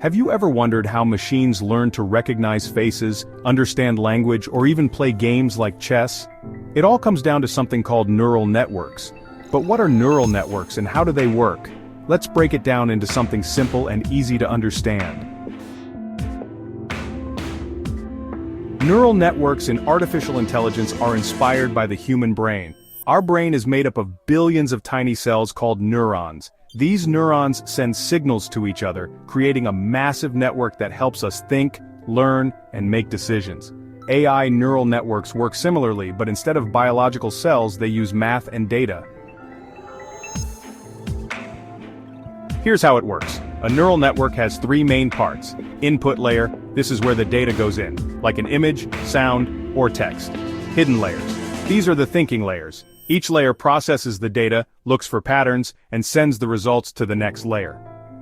Have you ever wondered how machines learn to recognize faces, understand language, or even play games like chess? It all comes down to something called neural networks. But what are neural networks and how do they work? Let's break it down into something simple and easy to understand. Neural networks in artificial intelligence are inspired by the human brain. Our brain is made up of billions of tiny cells called neurons. These neurons send signals to each other, creating a massive network that helps us think, learn, and make decisions. AI neural networks work similarly, but instead of biological cells, they use math and data. Here's how it works. A neural network has three main parts. Input layer, this is where the data goes in, like an image, sound, or text. Hidden layers. These are the thinking layers. Each layer processes the data, looks for patterns, and sends the results to the next layer.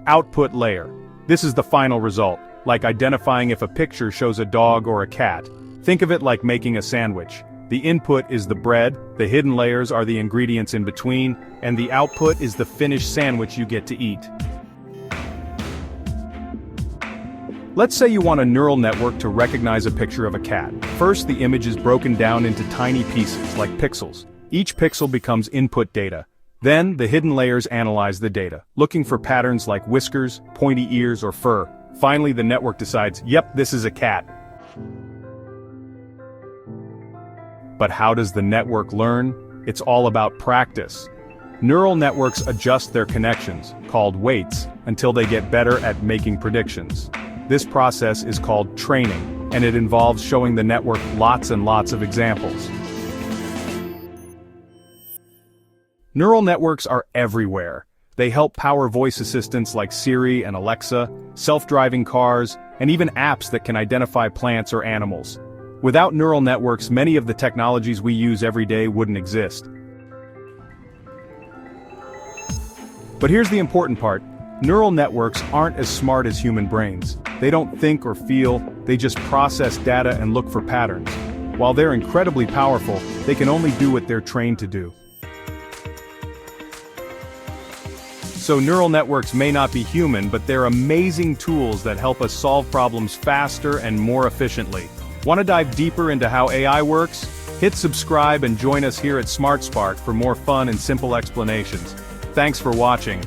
Output layer. This is the final result, like identifying if a picture shows a dog or a cat. Think of it like making a sandwich. The input is the bread, the hidden layers are the ingredients in between, and the output is the finished sandwich you get to eat. Let's say you want a neural network to recognize a picture of a cat. First, the image is broken down into tiny pieces, like pixels. Each pixel becomes input data. Then, the hidden layers analyze the data, looking for patterns like whiskers, pointy ears, or fur. Finally, the network decides, yep, this is a cat. But how does the network learn? It's all about practice. Neural networks adjust their connections, called weights, until they get better at making predictions. This process is called training, and it involves showing the network lots and lots of examples. Neural networks are everywhere. They help power voice assistants like Siri and Alexa, self-driving cars, and even apps that can identify plants or animals. Without neural networks, many of the technologies we use every day wouldn't exist. But here's the important part. Neural networks aren't as smart as human brains. They don't think or feel, they just process data and look for patterns. While they're incredibly powerful, they can only do what they're trained to do. So neural networks may not be human, but they're amazing tools that help us solve problems faster and more efficiently. Want to dive deeper into how AI works? Hit subscribe and join us here at SmartSpark for more fun and simple explanations. Thanks for watching.